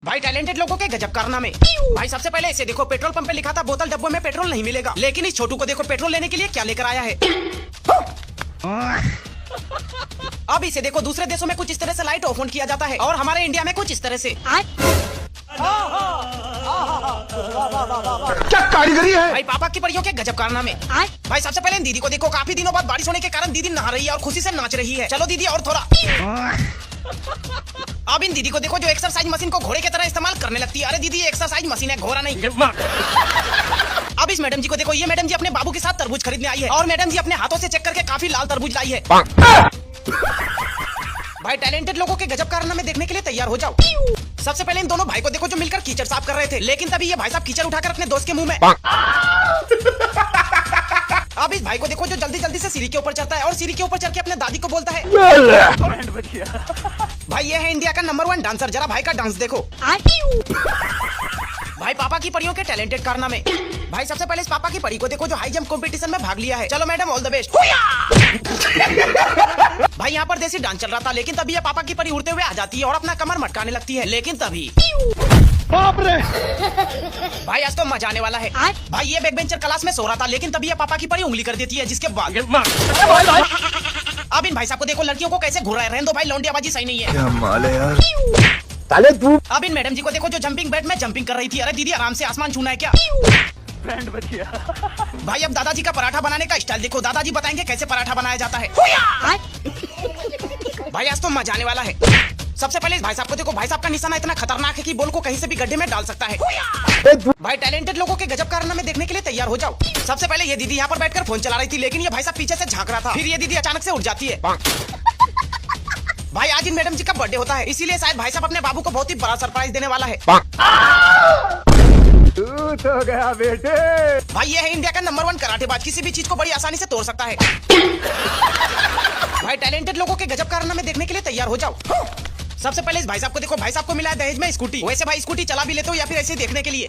भाई टैलेंटेड लोगों के गजब कारनामे। भाई सबसे पहले इसे देखो, पेट्रोल पंप पे लिखा था बोतल डब्बों में पेट्रोल नहीं मिलेगा, लेकिन इस छोटू को देखो पेट्रोल लेने के लिए क्या लेकर आया है। अब इसे देखो, दूसरे देशों में कुछ इस तरह से लाइट ऑफ ऑन किया जाता है और हमारे इंडिया में कुछ इस तरह से। क्या कारीगरी है भाई पापा की परियों के गजब कारनामे। भाई सबसे पहले दीदी को देखो, काफी दिनों बाद बारिश होने के कारण दीदी नहा रही है और खुशी से नाच रही है। चलो दीदी और थोड़ा। अब इन दीदी को देखो जो एक्सरसाइज मशीन को घोड़े की तरह इस्तेमाल करने लगती है। अरे दीदी एक्सरसाइज मशीन है, घोड़ा नहीं। अब इस मैडम जी को देखो, ये मैडम जी अपने बाबू के साथ तरबूज खरीदने आई है और मैडम जी अपने हाथों से चेक करके काफी लाल तरबूज लाई है। भाई टैलेंटेड लोगों के गजब कारनामे देखने के लिए तैयार हो जाओ। सबसे पहले इन दोनों भाई को देखो जो मिलकर कीचड़ साफ कर रहे थे, लेकिन तभी ये भाई साहब कीचड़ उठाकर अपने दोस्त के मुंह में। अब इस भाई को देखो जो जल्दी जल्दी से सीढ़ी के ऊपर चढ़ता है और सीढ़ी के ऊपर चढ़ के अपने दादी को बोलता है। भाई ये है इंडिया का नंबर 1 डांसर, जरा भाई का डांस देखो। भाई पापा की परियों के टैलेंटेड कारनामे। भाई सबसे पहले इस पापा की परी को देखो जो हाई जंप कंपटीशन में भाग लिया है। चलो मैडम ऑल द बेस्ट। भाई यहाँ पर देसी डांस चल रहा था, लेकिन तभी ये पापा की परी उड़ते हुए आ जाती है और अपना कमर मटकाने लगती है, लेकिन तभी बाप रे। भाई आज तो मजा आने वाला है। भाई ये बैक बेंचर क्लास में सो रहा था, लेकिन तभी ये पापा की परी उंगली कर देती है, जिसके बाद अब इन भाई साहब को देखो लड़कियों को कैसे घुरा है। रहने दो भाई, लौंडियाबाजी सही नहीं है। क्या माल है यार। साले तू। अब इन मैडम जी को देखो जो जंपिंग बेड में जंपिंग कर रही थी। अरे दीदी आराम से, आसमान छूना है क्या। फ्रेंड बचिया। भाई अब दादाजी का पराठा बनाने का स्टाइल देखो, दादाजी बताएंगे कैसे पराठा बनाया जाता है। भाई आज तो मजा आने वाला है। सबसे पहले इस भाई साहब को देखो, भाई साहब का निशाना इतना खतरनाक है कि बॉल को कहीं से भी गड्ढे में डाल सकता है। भाई टैलेंटेड लोगों के गजब कारनामे देखने के लिए तैयार हो जाओ। सबसे पहले ये दीदी यहाँ पर बैठकर फोन चला रही थी, लेकिन ये भाई साहब पीछे से झांक रहा था। फिर ये दीदी अचानक से उठ जाती है। भाई आज इन मैडम जी का बर्थडे होता है, इसीलिए शायद भाई साहब अपने बाबू को बहुत ही बड़ा सरप्राइज देने वाला है। तू तो गया बेटे। भाई ये है इंडिया का नंबर 1 कराटेबाज, किसी भी चीज को बड़ी आसानी से तोड़ सकता है। भाई टैलेंटेड लोगों के गजब कारनामे देखने के लिए तैयार हो जाओ। सबसे पहले इस भाई साहब को देखो, भाई साहब को मिला है दहेज में स्कूटी। वैसे भाई स्कूटी चला भी लेते हो या फिर ऐसे देखने के लिए।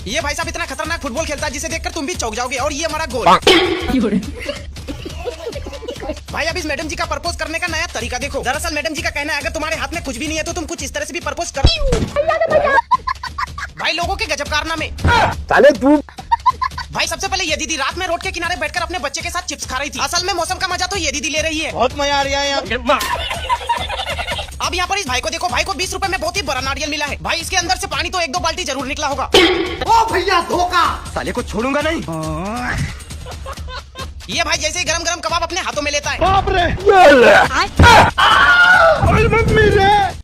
ये भाई साहब इतना खतरनाक फुटबॉल खेलता है जिसे देखकर तुम भी चौंक जाओगे, और ये हमारा गोल। भाई अब इस मैडम जी का प्रपोज करने का नया तरीका देखो। दरअसल मैडम जी का कहना है अगर तुम्हारे हाथ में कुछ भी नहीं है तो तुम कुछ इस तरह से भी प्रपोज करो। भाई लोगों के गजब कारनामे। साले तू। भाई सबसे पहले ये दीदी रात में रोड के किनारे बैठकर अपने बच्चे के साथ चिप्स खा रही थी। असल में मौसम का मजा तो ये दीदी ले रही है। बहुत मजा आ रहा है यार। अब यहाँ पर इस भाई को देखो, भाई को 20 रुपए में बहुत ही बड़ा नारियल मिला है। भाई इसके अंदर से पानी तो 1-2 बाल्टी जरूर निकला होगा। ओ भैया धोखा। साले को छोड़ूंगा नहीं। ये भाई जैसे ही गरम गरम कबाब अपने हाथों में लेता है। बाप रे। मम्मी रे।